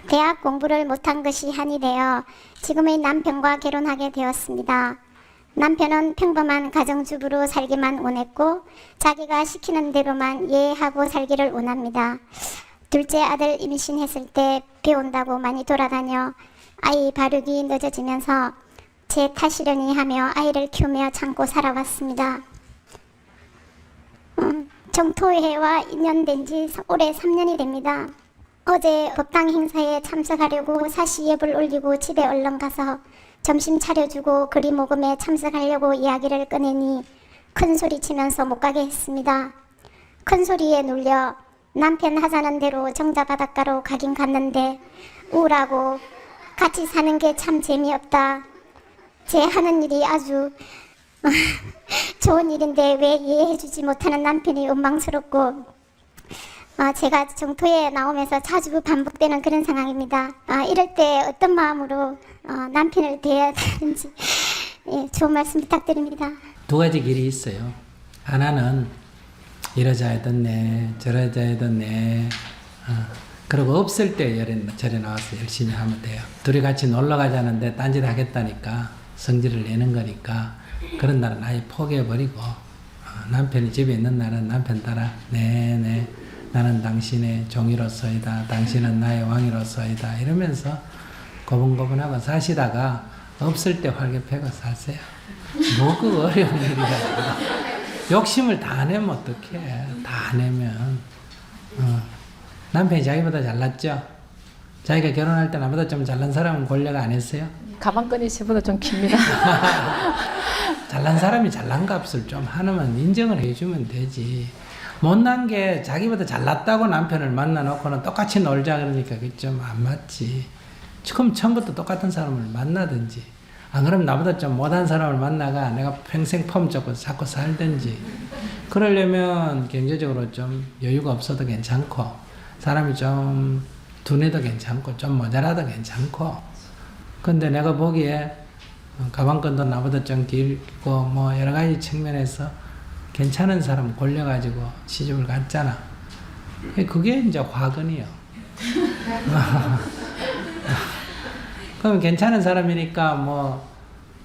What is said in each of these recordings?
대학 공부를 못한 것이 한이 되어 지금의 남편과 결혼하게 되었습니다. 남편은 평범한 가정주부로 살기만 원했고 자기가 시키는 대로만 예하고 살기를 원합니다. 둘째 아들 임신했을 때 배운다고 많이 돌아다녀 아이 발육이 늦어지면서 제 탓이려니 하며 아이를 키우며 참고 살아왔습니다. 정토회와 인연된 지 올해 3년이 됩니다. 어제 법당 행사에 참석하려고 사시예불 올리고 집에 얼른 가서 점심 차려주고 그리 모금에 참석하려고 이야기를 꺼내니 큰 소리 치면서 못 가게 했습니다. 큰 소리에 놀려 남편 하자는 대로 정자 바닷가로 가긴 갔는데 우울하고 같이 사는 게 참 재미없다. 제 하는 일이 아주 좋은 일인데 왜 이해해주지 못하는 남편이 원망스럽고 제가 정토에 나오면서 자주 반복되는 그런 상황입니다. 이럴 때 어떤 마음으로 남편을 대해야 되는지 좋은 말씀 부탁드립니다. 두 가지 길이 있어요. 하나는 이러자 했던네 저러자 했던네 그리고 없을 때 절에 나와서 열심히 하면 돼요. 둘이 같이 놀러 가자는데 딴짓 하겠다니까 성질을 내는 거니까 그런 날은 아예 포기해버리고 남편이 집에 있는 날은 남편 따라 네네 나는 당신의 종이로서이다. 당신은 나의 왕이로서이다. 이러면서 고분고분하고 사시다가 없을 때 활개 펴고 사세요. 뭐 그 어려운 일이야. 욕심을 다 내면 어떡해. 다 내면 남편이 자기보다 잘났죠? 자기가 결혼할 때 나보다 좀 잘난 사람은 권려가 안 했어요? 가방끈이 저보다 좀 깁니다. 잘난 사람이 잘난 값을 좀 하나만 인정을 해주면 되지. 못난 게 자기보다 잘났다고 남편을 만나놓고는 똑같이 놀자 그러니까 그게 좀 안 맞지. 그럼 처음부터 똑같은 사람을 만나든지 안 그러면 나보다 좀 못한 사람을 만나가 내가 평생 폼 잡고 자꾸 살든지. 그러려면 경제적으로 좀 여유가 없어도 괜찮고 사람이 좀 둔해도 괜찮고 좀 모자라도 괜찮고 근데 내가 보기에 가방끈도 나보다 좀 길고 뭐 여러 가지 측면에서 괜찮은 사람 골려가지고 시집을 갔잖아. 그게 이제 화근이요. 그럼 괜찮은 사람이니까 뭐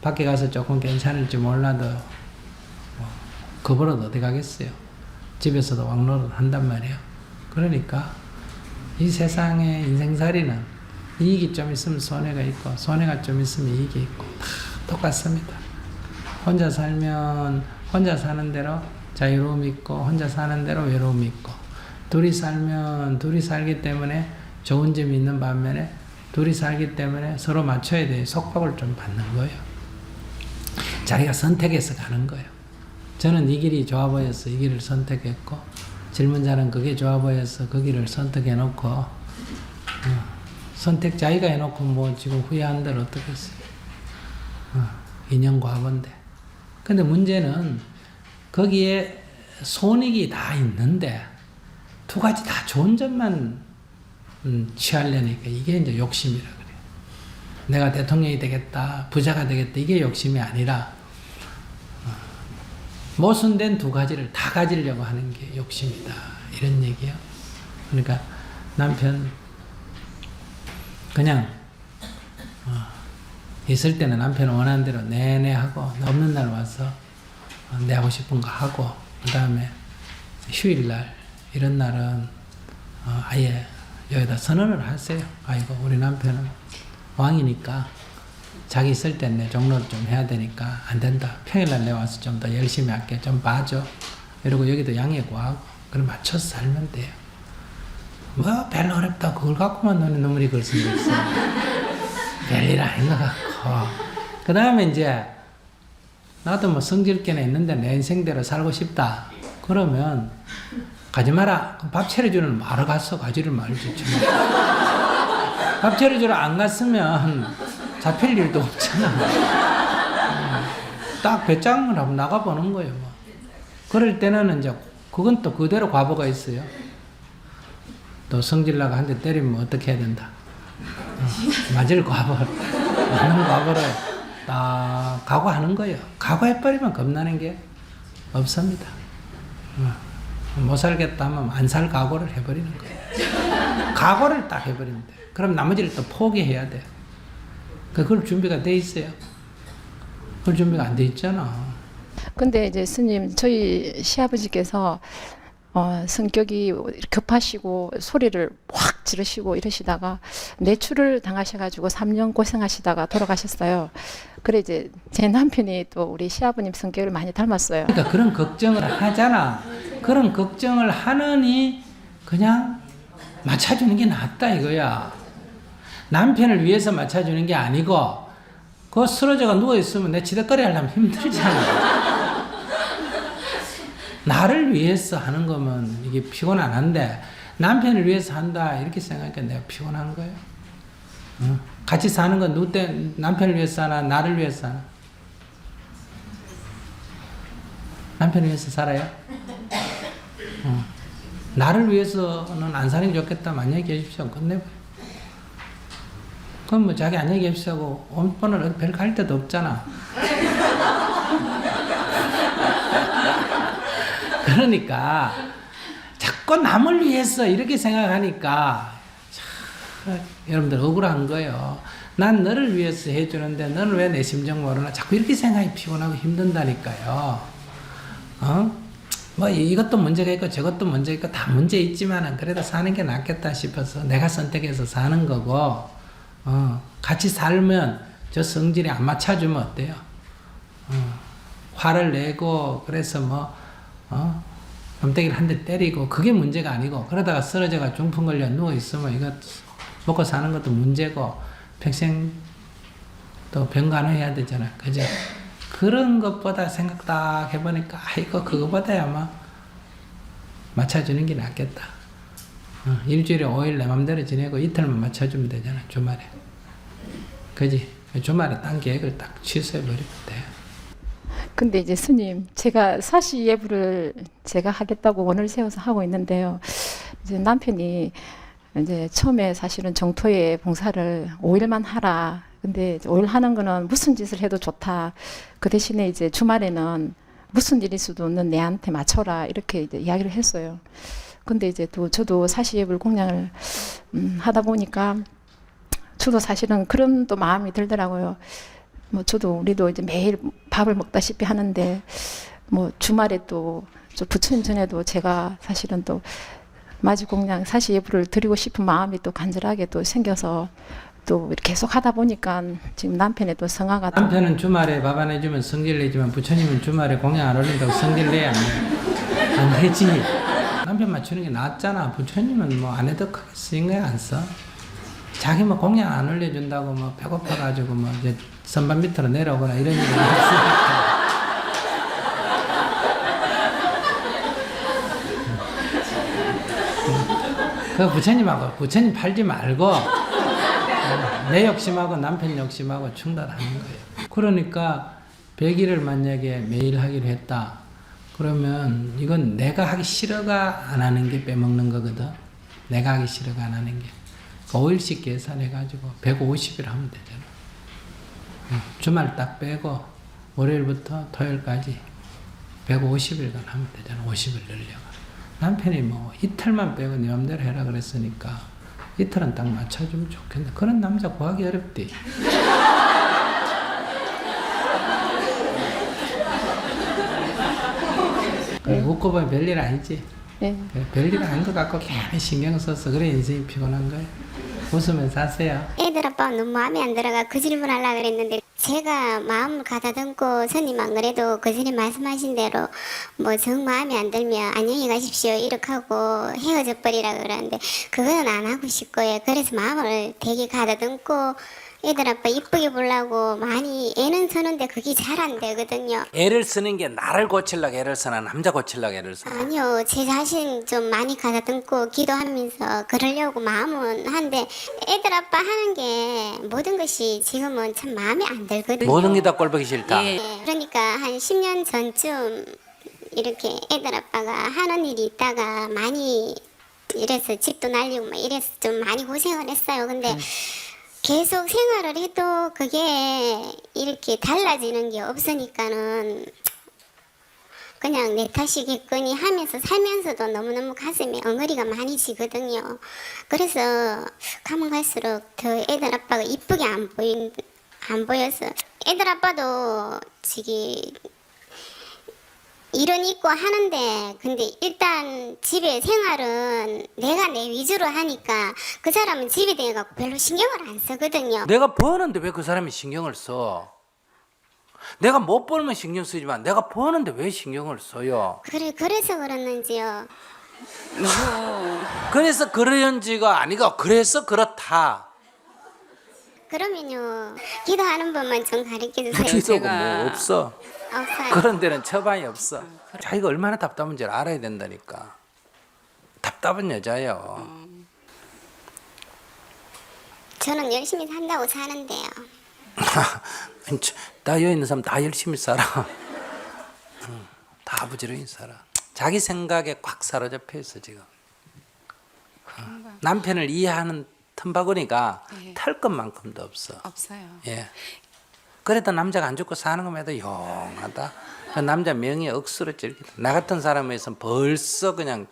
밖에 가서 조금 괜찮을지 몰라도 뭐 그보다 어디 가겠어요. 집에서도 왕노릇 한단 말이에요. 그러니까 이 세상의 인생살이는 이익이 좀 있으면 손해가 있고 손해가 좀 있으면 이익이 있고 다 똑같습니다. 혼자 살면 혼자 사는 대로 자유로움이 있고 혼자 사는 대로 외로움이 있고 둘이 살면 둘이 살기 때문에 좋은 점이 있는 반면에 둘이 살기 때문에 서로 맞춰야 돼 속박을 좀 받는 거예요. 자기가 선택해서 가는 거예요. 저는 이 길이 좋아 보여서 이 길을 선택했고 질문자는 그게 좋아 보여서 그 길을 선택해 놓고 선택 자기가 해놓고 뭐 지금 후회한들 어떻겠어요. 인연과반인데 근데 문제는 거기에 손익이 다 있는데 두 가지 다 좋은 점만 취하려니까 이게 이제 욕심이라 그래요. 내가 대통령이 되겠다, 부자가 되겠다 이게 욕심이 아니라 모순된 두 가지를 다 가지려고 하는 게 욕심이다 이런 얘기예요. 그러니까 남편 그냥 있을 때는 남편 원하는 대로 내내 하고 없는 날 와서 내 하고 싶은 거 하고 그 다음에 휴일날 이런 날은 아예 여기다 선언을 하세요. 아이고 우리 남편은 왕이니까 자기 있을 땐 내 종로를 좀 해야 되니까 안 된다. 평일날 내 와서 좀 더 열심히 할게. 좀 봐줘. 이러고 여기도 양해 구하고 그걸 맞춰서 살면 돼요. 뭐 별로 어렵다. 그걸 갖고만 너는 눈물이 글 수는 없어. 별일 아닌 것 같고. 그 다음에 이제 나도 뭐 성질께나 있는데 내 인생대로 살고 싶다. 그러면 가지 마라. 그럼 밥 차려주는 마루 갔어. 가지를 말지. 밥 차려주러 안 갔으면 잡힐 일도 없잖아. 딱 배짱을 한번 나가보는 거예요. 뭐. 그럴 때는 이제 그건 또 그대로 과보가 있어요. 또 성질나가 한 대 때리면 어떻게 해야 된다. 맞을 과보, 맞는 과보를 딱 각오하는 거예요. 각오해버리면 겁나는 게 없습니다. 못 살겠다 하면 안 살 각오를 해버리는 거예요. 각오를 딱 해버리면 돼. 그럼 나머지를 또 포기해야 돼. 그걸 준비가 돼 있어요. 그걸 준비가 안 돼 있잖아. 근데 이제 스님, 저희 시아버지께서 성격이 급하시고 소리를 확 지르시고 이러시다가 뇌출을 당하셔가지고 3년 고생하시다가 돌아가셨어요. 그래 이제 제 남편이 또 우리 시아버님 성격을 많이 닮았어요. 그러니까 그런 걱정을 하잖아. 그런 걱정을 하느니 그냥 맞춰주는 게 낫다 이거야. 남편을 위해서 맞춰주는 게 아니고 그 쓰러져가 누워있으면 내 지덕거리 하려면 힘들잖아. 나를 위해서 하는 거면 이게 피곤 안 한데 남편을 위해서 한다 이렇게 생각하니까 내가 피곤한 거예요. 응? 같이 사는 건 누구 때 남편을 위해서 사나 나를 위해서 사나? 남편을 위해서 살아요? 나를 위해서는 안 사는 게 좋겠다. 안녕히 계십시오. 끝내봐요. 그럼 뭐 자기 안녕히 계십시오 하고 온번을 별 갈 데도 없잖아. 그러니까 자꾸 남을 위해서 이렇게 생각하니까 참, 여러분들 억울한 거예요. 난 너를 위해서 해주는데 너는 왜 내 심정 모르나 자꾸 이렇게 생각이 피곤하고 힘든다니까요. 뭐 이것도 문제가 있고 저것도 문제가 있고 다 문제 있지만은 그래도 사는 게 낫겠다 싶어서 내가 선택해서 사는 거고 같이 살면 저 성질이 안 맞춰주면 어때요? 화를 내고 그래서 뭐 깜짝이를 한 대 때리고 그게 문제가 아니고 그러다가 쓰러져가 중풍 걸려 누워있으면 이거 먹고 사는 것도 문제고 평생 또 병간호해야 되잖아. 그죠? 그런 것보다 생각 딱 해보니까 이거 그거보다야 아마 맞춰주는 게 낫겠다. 일주일에 5일 내 맘대로 지내고 이틀만 맞춰주면 되잖아. 주말에. 그지? 주말에 딴 계획을 딱 취소해버리면 돼. 근데 이제 스님, 제가 사시 예불을 제가 하겠다고 원을 세워서 하고 있는데요. 이제 남편이 이제 처음에 사실은 정토에 봉사를 5일만 하라. 근데 5일 하는 거는 무슨 짓을 해도 좋다. 그 대신에 이제 주말에는 무슨 일일 수도 없는 내한테 맞춰라. 이렇게 이제 이야기를 했어요. 근데 이제 또 저도 사시 예불 공양을 하다 보니까 저도 사실은 그런 또 마음이 들더라고요. 뭐 저도 우리도 이제 매일 밥을 먹다시피 하는데 뭐 주말에 또 저 부처님 전에도 제가 사실은 또 마지공양 사시 예불을 드리고 싶은 마음이 또 간절하게 또 생겨서 또 이렇게 계속 하다 보니까 지금 남편의 또 성화가 남편은 주말에 밥 안 해주면 성질 내지만 부처님은 주말에 공양 안 올린다고 성질 내야 안 되지. 남편 맞추는 게 낫잖아. 부처님은 뭐 안 해도 크게 쓰인 거야 안 써. 자기 뭐 공양 안 올려준다고 뭐 배고파가지고 뭐 이제 선반 밑으로 내려오거나 이런 일이 없으니까. 그 부처님 팔지 말고 내 욕심하고 남편 욕심하고 충돌하는 거예요. 그러니까 100일을 만약에 매일 하기로 했다. 그러면 이건 내가 하기 싫어가 안 하는 게 빼먹는 거거든. 내가 하기 싫어가 안 하는 게. 5일씩 계산해가지고 150일 하면 되잖아. 주말 딱 빼고 월요일부터 토요일까지 150일간 하면 되잖아. 50일 늘려가. 남편이 뭐 이틀만 빼고 네 맘대로 해라 그랬으니까 이틀은 딱 맞춰주면 좋겠네. 그런 남자 구하기 어렵디. 웃고 보면 별일 아니지. 네. 별일 아닌 것 같고 괜히 신경 써서 그래 인생이 피곤한 거예요. 웃으면서 하세요. 애들 아빠 너무 마음에 안 들어가 그 질문 하려고 그랬는데 제가 마음을 가다듬고 스님 안 그래도 그 전에 말씀하신 대로 뭐 정 마음에 안 들면 안녕히 가십시오 이렇게 하고 헤어져 버리라 그러는데 그거는 안 하고 싶고요. 그래서 마음을 되게 가다듬고 애들 아빠 이쁘게 보려고 많이 애는 쓰는데 그게 잘 안 되거든요. 애를 쓰는 게 나를 고치려고 애를 쓰나 남자 고치려고 애를 쓰나? 아니요, 제 자신 좀 많이 가다듬고 기도하면서 그러려고 마음은 한데 애들 아빠 하는 게 모든 것이 지금은 참 마음에 안 들거든요. 모든 게 다 꼴보기 싫다. 네, 그러니까 한 10년 전쯤 이렇게 애들 아빠가 하는 일이 있다가 많이 이래서 집도 날리고 막 이래서 좀 많이 고생을 했어요. 근데 계속 생활을 해도 그게 이렇게 달라지는 게 없으니까는 그냥 내 탓이겠거니 하면서 살면서도 너무너무 가슴에 엉어리가 많이 지거든요. 그래서 가면 갈수록 더 애들 아빠가 이쁘게 안 보여서 애들 아빠도 저기 일은 있고 하는데 근데 일단 집에 생활은 내가 내 위주로 하니까 그 사람은 집에 대해 갖고 별로 신경을 안 쓰거든요. 내가 버는데 왜 그 사람이 신경을 써? 내가 못 벌면 신경 쓰지만 내가 버는데 왜 신경을 써요? 그래서 그랬는지요. 그래서 그런지가 아니고 그래서 그렇다. 그러면요 기도하는 법만 좀 가르쳐 주세요. 기도가 뭐 없어. 없어요. 그런 데는 처방이 없어. 자기가 얼마나 답답한지 알아야 된다니까. 답답한 여자예요. 저는 열심히 산다고 사는데요. 다 여기 있는 사람 다 열심히 살아. 다 부지런히 살아. 자기 생각에 꽉 사로잡혀 있어 지금. 남편을 이해하는 틈바구니가 예. 털 것만큼도 없어. 없어요. 예. 그래도 남자가 안 죽고 사는 것마다 용하다. 그 남자 명예 억수로 찔기다. 나 같은 사람에서는 벌써 그냥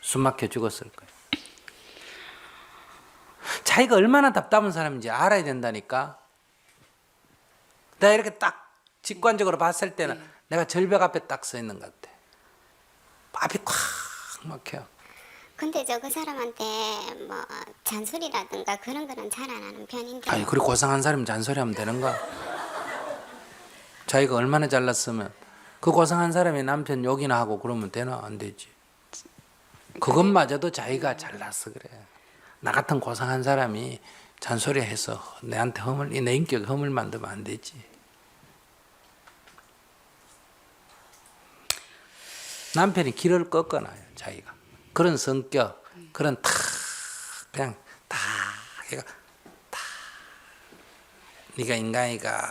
숨막혀 죽었을 거예요. 자기가 얼마나 답답한 사람인지 알아야 된다니까. 내가 이렇게 딱 직관적으로 봤을 때는 내가 절벽 앞에 딱 서 있는 것 같아. 앞이 콱 막혀. 근데 저 그 사람한테 뭐 잔소리라든가 그런 거는 잘 안 하는 편인데. 아니 그리 고상한 사람이 잔소리하면 되는가? 자기가 얼마나 잘났으면 그 고상한 사람이 남편 욕이나 하고 그러면 되나? 안 되지. 그것마저도 자기가 잘났어 그래. 나 같은 고상한 사람이 잔소리해서 내한테 내 인격에 흠을 만들면 안 되지. 남편이 길을 꺾어놔요 자기가. 그런 성격, 그런 그냥 얘가 네가 인간이가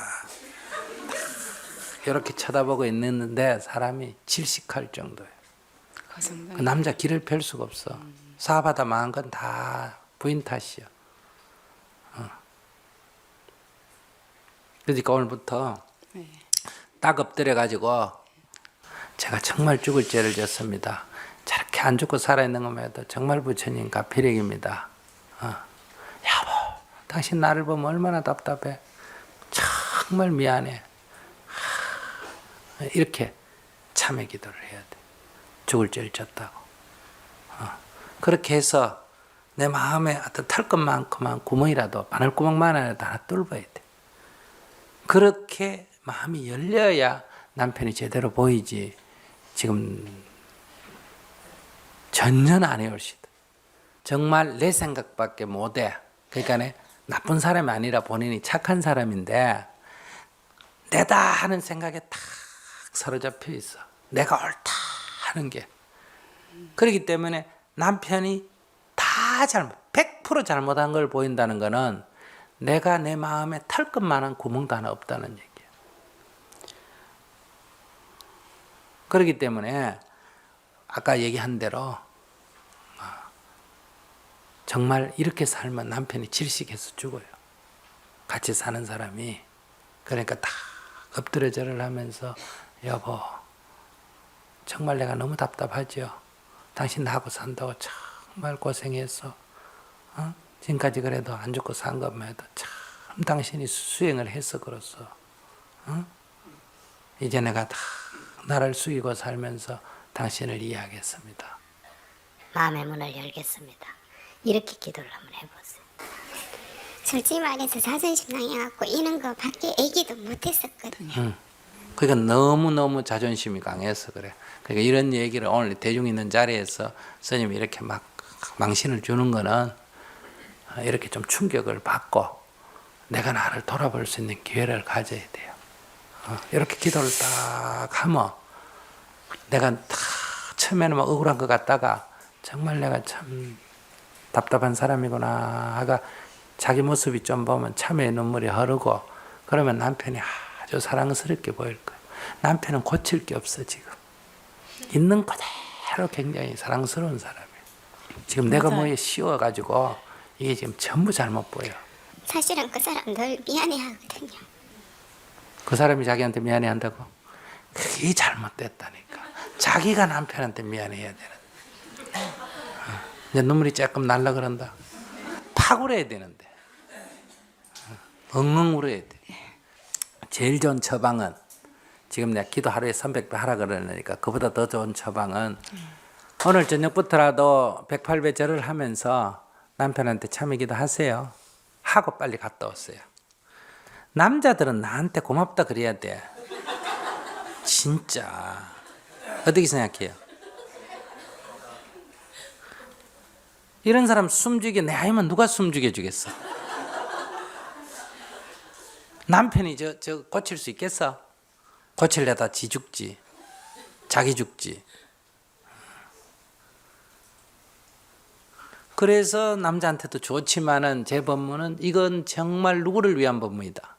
이렇게 쳐다보고 있는데 사람이 질식할 정도예요. 그 남자 길을 펼 수가 없어. 사업하다 망한 건 다 부인 탓이야. 그러니까 오늘부터 딱 엎드려 가지고 제가 정말 죽을 죄를 졌습니다. 저렇게 안 죽고 살아있는 것만 해도 정말 부처님 가피력입니다. 여보, 당신 나를 보면 얼마나 답답해. 정말 미안해. 이렇게 참회 기도를 해야 돼. 죽을 죄를 졌다고. 그렇게 해서 내 마음에 어떤 털 것만큼만 구멍이라도 바늘구멍만이라도 하나 뚫어야 돼. 그렇게 마음이 열려야 남편이 제대로 보이지. 지금 전혀 안 해올시다. 정말 내 생각밖에 못해. 그러니까 나쁜 사람이 아니라 본인이 착한 사람인데 내다 하는 생각에 탁 사로잡혀 있어. 내가 옳다 하는 게. 그렇기 때문에 남편이 다 100% 잘못한 걸 보인다는 거는 내가 내 마음에 털 것만한 구멍도 하나 없다는 얘기야. 그렇기 때문에 아까 얘기한 대로 정말 이렇게 살면 남편이 질식해서 죽어요. 같이 사는 사람이. 그러니까 딱 엎드려 절을 하면서 여보 정말 내가 너무 답답하죠. 당신 나하고 산다고 정말 고생했어. 지금까지 그래도 안 죽고 산 것만 해도 참 당신이 수행을 해서 그렇소. 이제 내가 다 나를 숙이고 살면서 당신을 이해하겠습니다. 마음의 문을 열겠습니다. 이렇게 기도를 한번 해보세요. 솔직히 말해서 자존심 상해갖고 이런 거 밖에 얘기도 못했었거든요. 그러니까 너무너무 자존심이 강해서 그래. 그러니까 이런 얘기를 오늘 대중 있는 자리에서 스님이 이렇게 막 망신을 주는 거는 이렇게 좀 충격을 받고 내가 나를 돌아볼 수 있는 기회를 가져야 돼요. 이렇게 기도를 딱 하면 내가 딱 처음에는 막 억울한 것 같다가 정말 내가 참 답답한 사람이구나 하가 자기 모습이 좀 보면 참회의 눈물이 흐르고 그러면 남편이 아주 사랑스럽게 보일 거예요. 남편은 고칠 게 없어 지금. 있는 그대로 굉장히 사랑스러운 사람이에요. 지금 내가 뭐에 씌워가지고 이게 지금 전부 잘못 보여. 사실은 그 사람 늘 미안해하거든요. 그 사람이 자기한테 미안해한다고? 그게 잘못됐다니까. 자기가 남편한테 미안해야 되는데. 이제 눈물이 조금 날라 그런다. 팍 울어야 되는데. 엉엉 울어야 돼. 제일 좋은 처방은 지금 내가 기도 하루에 300배 하라 그러니까 그보다 더 좋은 처방은 오늘 저녁부터라도 108배 절을 하면서 남편한테 참여 기도하세요. 하고 빨리 갔다 오세요. 남자들은 나한테 고맙다 그래야 돼. 진짜. 어떻게 생각해요? 이런 사람 숨죽여 내 아이면 누가 숨죽여 주겠어? 남편이 저 고칠 수 있겠어? 고치려다 지 죽지. 자기 죽지. 그래서 남자한테도 좋지만은 제 법문은 이건 정말 누구를 위한 법문이다.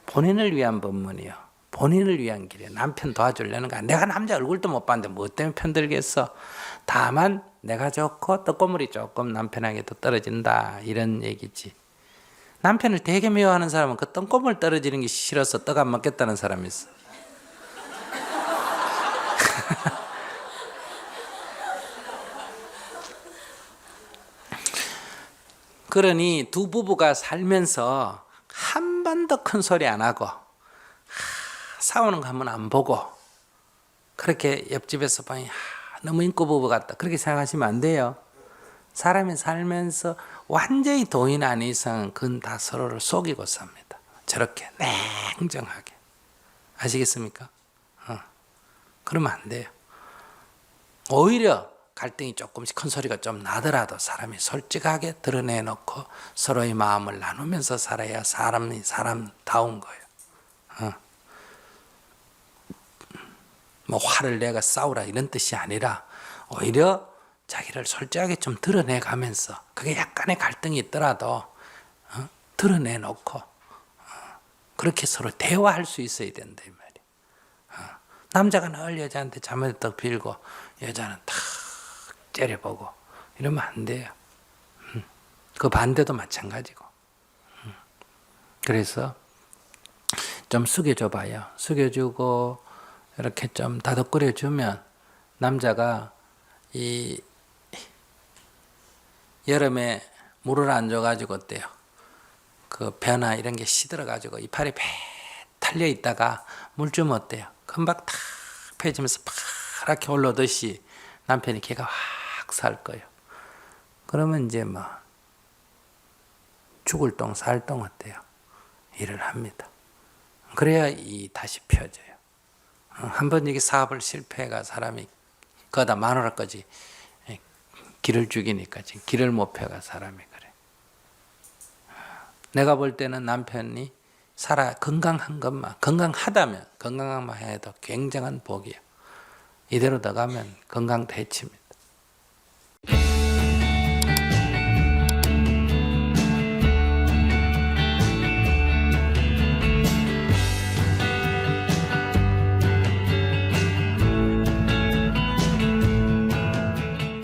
본인을 위한 법문이요. 본인을 위한 길이에요. 남편 도와주려는 거야. 내가 남자 얼굴도 못 봤는데 뭐 때문에 편들겠어. 다만 내가 좋고 떡고물이 조금 남편에게도 떨어진다. 이런 얘기지. 남편을 되게 미워하는 사람은 그 떡고물 떨어지는 게 싫어서 떡 안 먹겠다는 사람이 있어. 그러니 두 부부가 살면서 한 번도 큰 소리 안 하고 싸우는 거 한번 안 보고 그렇게 옆집에서 보니 너무 인고 부부 같다 그렇게 생각하시면 안 돼요. 사람이 살면서 완전히 도인 아닌 이상은 그건 다 서로를 속이고 삽니다. 저렇게 냉정하게. 아시겠습니까? 그러면 안 돼요. 오히려 갈등이 조금씩 큰 소리가 좀 나더라도 사람이 솔직하게 드러내놓고 서로의 마음을 나누면서 살아야 사람이 사람다운 거예요. 뭐 화를 내가 싸우라 이런 뜻이 아니라 오히려 자기를 솔직하게 좀 드러내가면서 그게 약간의 갈등이 있더라도 드러내놓고 그렇게 서로 대화할 수 있어야 된다 이 말이에요. 남자가 늘 여자한테 자문에 떡 빌고 여자는 탁 째려보고 이러면 안 돼요. 그 반대도 마찬가지고. 그래서 좀 숙여줘 봐요. 숙여주고 이렇게 좀 다독거려주면 남자가 이 여름에 물을 안 줘가지고 어때요? 그 벼나 이런 게 시들어가지고 이파리 배 탈려 있다가 물 주면 어때요? 금방 탁 펴지면서 파랗게 올라오듯이 남편이 걔가 확 살 거예요. 그러면 이제 뭐 죽을 똥 살 똥 어때요? 일을 합니다. 그래야 이 다시 펴져요. 한번 이게 사업을 실패해가 사람이 거다 마누라까지 길을 죽이니까 지금 길을 못 펴가 사람이 그래. 내가 볼 때는 남편이 건강한 것만 건강하다면 건강한 것만 해도 굉장한 복이에요. 이대로 더 가면 건강 대치입니다.